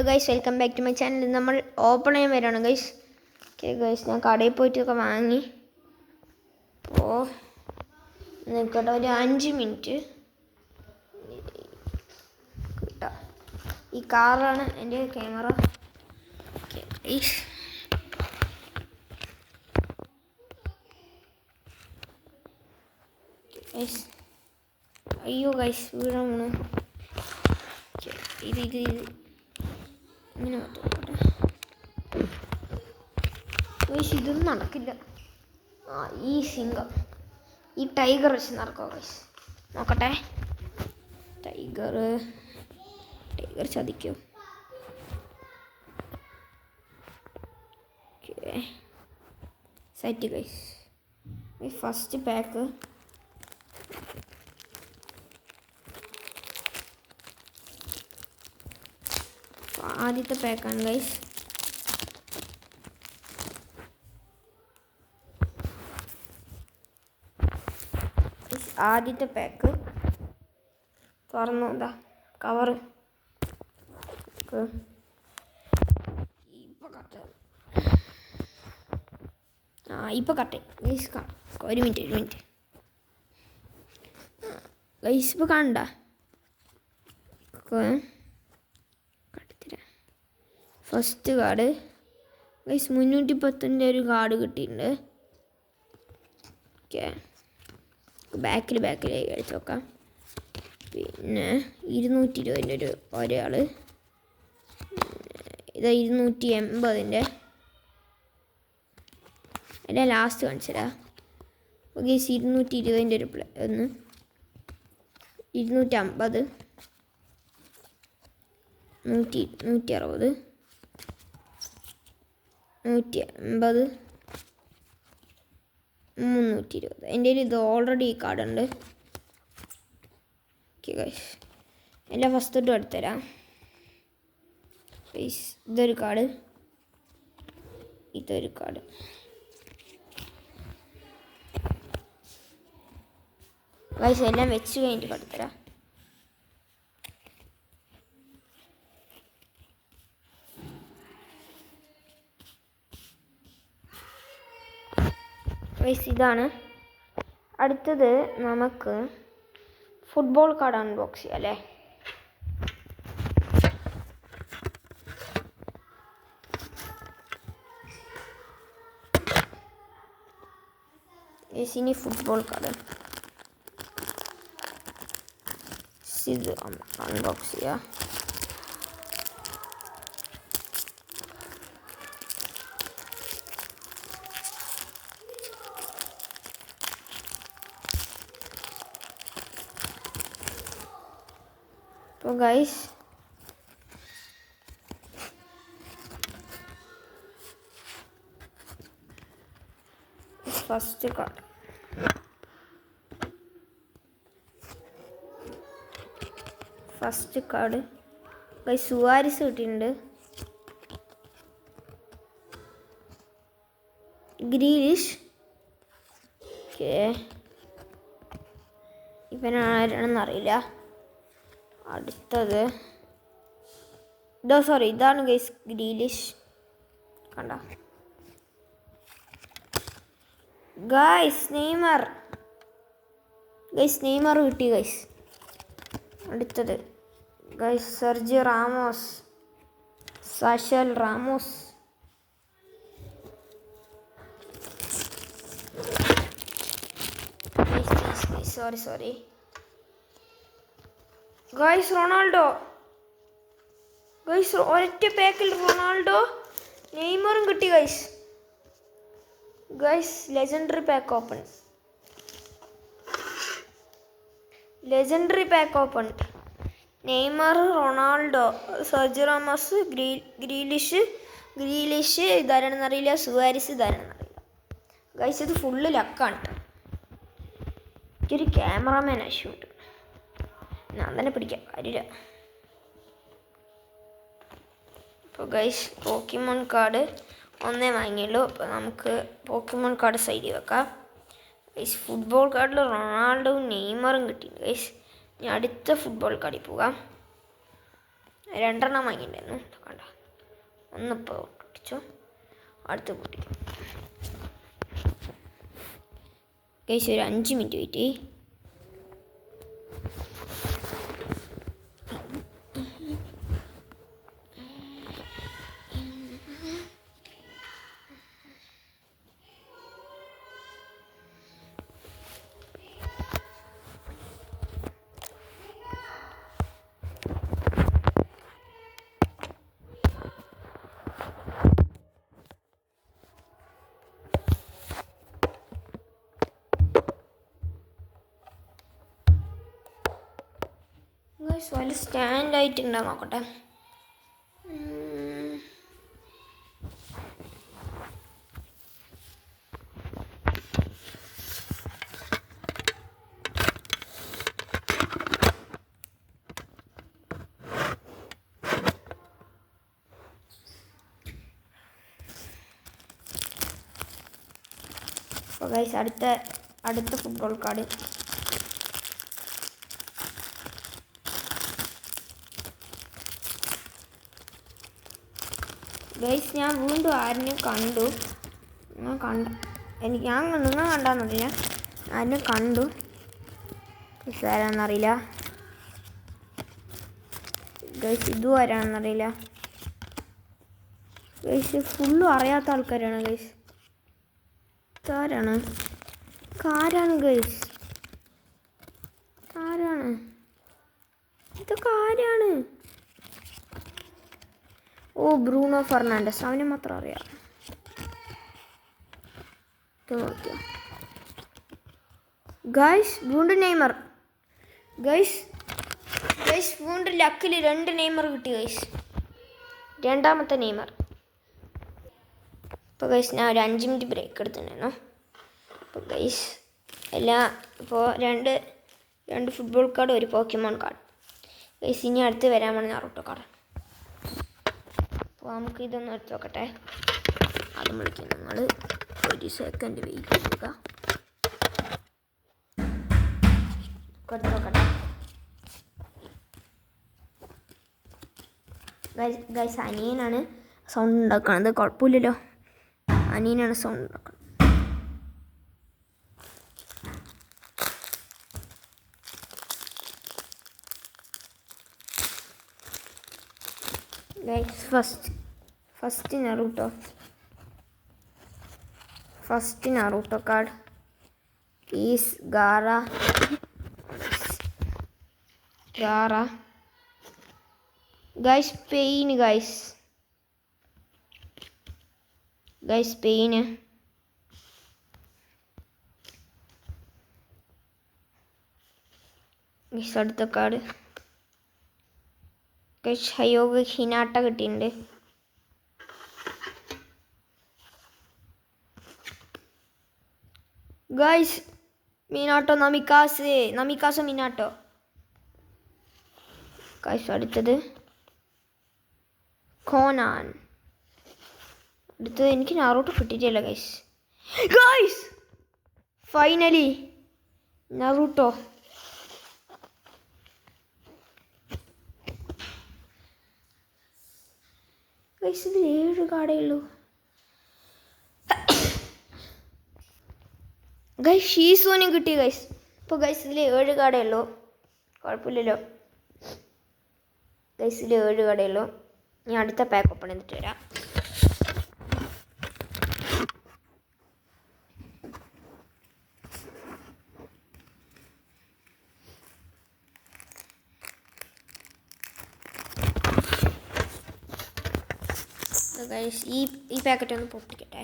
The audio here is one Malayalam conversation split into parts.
Hello guys, welcome back to my channel. നമ്മൾ ഓപ്പൺ ചെയ്യാൻ വരികയാണ് ഗൈസ്. ഓക്കെ ഗൈസ്, ഞാൻ കടയിൽ പോയിട്ടൊക്കെ വാങ്ങി. അപ്പോൾ നിൽക്കട്ടെ, ഒരു 5 മിനിറ്റ് കിട്ടാം. ഈ കാറാണ് എൻ്റെ ക്യാമറ. ഓക്കെ ഗൈസ്, അയ്യോ ഗൈസ്, വീഴാണ്. ഇത് ഇങ്ങനെ ഗൈസ്, ഇതൊന്നും നടക്കില്ല. ഈ സിംഗം, ഈ ടൈഗർ വെച്ച് നടക്കുക ഗൈസ്. നോക്കട്ടെ, ടൈഗർ ചതിക്കും. Okay set guys. First pack ആദ്യത്തെ പാക്കാണ് ഗൈസ്. ആദ്യത്തെ പാക്ക് തുറന്നു. എന്താ കവറ് ഇപ്പം കട്ടെ ഗൈസ്. ഒരു മിനിറ്റ് ഗൈസ്, ഇപ്പോൾ കാണണ്ട. ഫസ്റ്റ് കാർഡ് ഗൈസ്, 310 ഒരു കാർഡ് കിട്ടിയിട്ടുണ്ട്. ഓക്കെ, ബാക്കിൽ കഴിച്ച് നോക്കാം. പിന്നെ 220 ഒരാൾ, ഇതാ 280 എല്ലാം ലാസ്റ്റ് കാണിച്ചതാ. ഓക്കെ, 220 ഒരു ഒന്ന്, 250, 160, 180, 320. എൻ്റെ കയ്യിൽ ഇത് ഓൾറെഡി ഈ കാർഡ് ഉണ്ട്. ഓക്കെ ഗൈസ്, എൻ്റെ ഫസ്റ്റ് തൊട്ടും എടുത്തുതരാം. ഗൈസ്, ഇതൊരു കാർഡ്, ഇതൊരു കാർഡ്. ഗൈസ്, എല്ലാം വെച്ച് കഴിഞ്ഞിട്ട് എടുത്തുതരാം. ഗൈസ്, ഇതാണ്. അടുത്തത് നമുക്ക് ഫുട്ബോൾ കാർഡ് അൺബോക്സ് ചെയ്യാം അല്ലേ. ഗൈസ്, ഇനി ഫുട്ബോൾ കാർഡ് ഇത് അൺബോക്സ് ചെയ്യാം. അപ്പോൾ guys, first card guys, Suarez കിട്ടിയിട്ടുണ്ട്. ഗ്രീലിഷ്. ഓക്കെ, ഇവനാരാണെന്ന് അറിയില്ല. അടുത്തത് ഇതാണ് ഗൈസ്, ഗ്രീലിഷ്. കണ്ട ഗൈസ്, നെയ്മർ കിട്ടി ഗൈസ്. അടുത്തത് ഗൈസ്, സെർജിയോ റാമോസ്, സാഷൽ Ramos. Sorry guys, Ronaldo. Guys, ഒരൊറ്റ പാക്കിൽ റൊണാൾഡോ നെയ്മറും കിട്ടി guys. Legendary pack open. Neymar, Ronaldo, Sergio Ramos, Grealish ഇതാരാണെന്നറിയില്ല. സുവാരിസ് ഇതാരാണെന്നറിയില്ല ഗൈസ്. ഇത് ഫുള്ള് ലക്കാണ് കേട്ടോ. എനിക്കൊരു ക്യാമറാമാൻ ആവശ്യമുണ്ട്, ഞാൻ തന്നെ പിടിക്കാം, കാര്യമില്ല. അപ്പോൾ ഗൈസ്, പോക്കിമോൺ കാർഡ് ഒന്നേ വാങ്ങിയുള്ളൂ. അപ്പോൾ നമുക്ക് പോക്കിമോൺ കാർഡ് സൈഡിൽ വെക്കാം. ഗൈസ്, ഫുട്ബോൾ കാർഡിൽ റൊണാൾഡോയും നെയ്മറും കിട്ടിയിട്ടുണ്ട് ഗൈസ്. ഇനി അടുത്ത ഫുട്ബോൾ കാർഡിൽ പോകാം. 2 വാങ്ങിയിട്ടുണ്ടായിരുന്നു, കണ്ട. ഒന്നിപ്പോൾ പൊട്ടിച്ചു, അടുത്ത് പൊട്ടിക്കും. ഗൈസ് ഒരു 5 മിനിറ്റ് വെയിറ്റ് ചെയ്യ്. വല്ല സ്റ്റാൻഡായിട്ടുണ്ടോ നോക്കട്ടെ. അപ്പോൾ ഗൈസ് അടുത്ത ഫുട്ബോൾ കാർഡ്. ഗൈസ് ഞാൻ വീണ്ടും ആരിനെ കണ്ടു. നിങ്ങൾ കണ്ടാന്നറിയില്ല, ആരിനെ കണ്ടു. ഗൈസ് ആരാന്നറിയില്ല. ഗൈസ് ഇതും ആരാണെന്നറിയില്ല. ഗൈസ് ഫുള്ളും അറിയാത്ത ആൾക്കാരാണ് ഗൈസ്. ആരാണ് ഗൈസ്? ആരാണ് ഇതൊക്കെ? ആരാണ്? ഓ, ബ്രൂണോ ഫെർണാണ്ടസ്. അവനെ മാത്രം അറിയാം. നോക്കിയോ ഗൈസ്, വീണ്ടും നെയ്മർ. ഗൈസ് വീണ്ടും ലക്കിൽ 2 നെയ്മർ കിട്ടി ഗൈസ്. രണ്ടാമത്തെ നെയ്മർ. ഇപ്പോൾ ഗൈസ് ഞാൻ ഒരു 5 മിനിറ്റ് ബ്രേക്ക് എടുത്തിട്ടുണ്ടായിരുന്നു. അപ്പോൾ ഗൈസ് ഇപ്പോൾ രണ്ട് ഫുട്ബോൾ കാർഡ്, ഒരു പോക്കിമോൺ കാർഡ്. ഗൈസ് ഇനി അടുത്ത് വരാൻ വേണ്ടി നാറൂട്ടോ കാർഡ്. അപ്പോൾ നമുക്ക് ഇതൊന്ന് എടുത്ത് നോക്കട്ടെ. അതും വിളിക്കും. നിങ്ങൾ 1 സെക്കൻഡ് വെയിറ്റ് ചെയ്യുക. എടുത്ത് നോക്കട്ടെ ഗൈസ്. അനിയനാണ് സൗണ്ട് ഉണ്ടാക്കുന്നത്. കുഴപ്പമില്ലല്ലോ, അനിയനാണ് സൗണ്ട് ഉണ്ടാക്കുന്നത്. Guys first Naruto card is Gaara. Guys Pain. Guys Pain. Guys അടുത്ത കാർഡ് ഗൈസ് ഹയോഗ ഹിനാട്ട കിട്ടിയിട്ടുണ്ട്. Guys Minato Namikaze Minato. Guys അടുത്തത് കോനാൻ. അടുത്തത് എനിക്ക് നാറൂട്ടോ കിട്ടിയിട്ടില്ല ഗൈസ്. ഫൈനലി നാറൂട്ടോ. ഗൈസ് ഇതിൽ 7 കാർഡേ ഉള്ളൂ ഗൈസ്. ഷീസൂനും കിട്ടി ഗൈസ്. ഇപ്പോൾ ഗൈസ് ഇതിൽ 7 കാർഡേ ഉള്ളൂ. കുഴപ്പമില്ലല്ലോ ഗൈസ്, ഇതിൽ 7 കാർഡേ ഉള്ളൂ. ഞാൻ അടുത്ത പാക്ക് ഓപ്പൺ ചെയ്തിട്ട് വരാം. ഗൈസ് ഈ പാക്കറ്റ് ഒന്ന് പൊട്ടിക്കട്ടെ.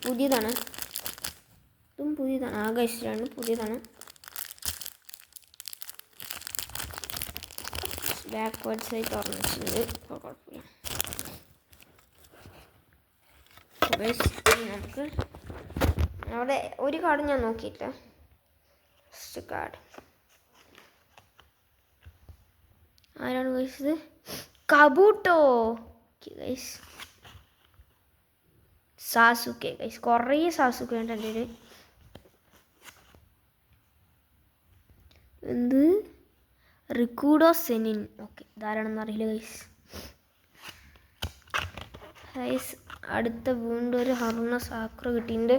പുതിയതാണ്, ഇതും പുതിയതാണ്. ആ ഗൈസ് 2 പുതിയതാണ്. ബാക്ക്വേർഡ് സൈഡ് തുറന്നിട്ടുണ്ട്. ഇപ്പോൾ കുഴപ്പമില്ല. നമുക്ക് അവിടെ ഒരു കാർഡ് ഞാൻ നോക്കിയില്ല. ഫസ്റ്റ് കാർഡ് ആരാണ് ഗൈസ്? കബൂട്ടോ. ഗൈസ് സാസുക്കെ ഗൈസ്, കുറേ സാസുക്കെ ഉണ്ട് എൻ്റെ കയ്യിൽ. എന്ത് റിക്കൂഡോ സെനിൻ, ഓക്കെ ഇതാരാണെന്ന് അറിയില്ല ഗൈസ്. ഗൈസ് അടുത്ത വീണ്ടും ഒരു ഹറുണ സാക്ര കിട്ടിയിട്ടുണ്ട്.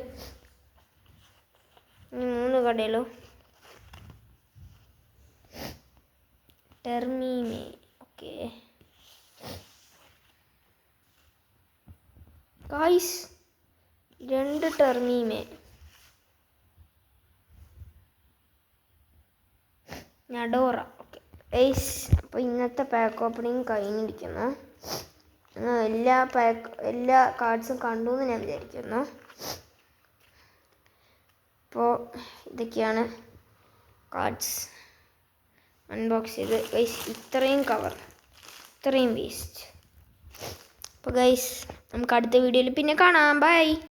ഇനി 3 കടയല്ലോ. ടെർമീമേ, ഓക്കെ ഗൈസ് 2 ടെർമീമേ. ഞഡോറ, ഓക്കെ ഗൈസ്. അപ്പോൾ ഇന്നത്തെ പാക്ക് ഓപ്പണിങ് കഴിഞ്ഞിരിക്കുന്നു. എല്ലാ കാർഡ്സും കണ്ടു എന്ന് ഞാൻ വിചാരിക്കുന്നു. അപ്പോൾ ഇതൊക്കെയാണ് കാർഡ്സ് അൺബോക്സ് ചെയ്ത് ഗൈസ്. ഇത്രയും കവർ, ഇത്രയും വേസ്റ്റ്. അപ്പോൾ ഗൈസ് നമുക്ക് അടുത്ത വീഡിയോയിൽ പിന്നെ കാണാം. ബൈ.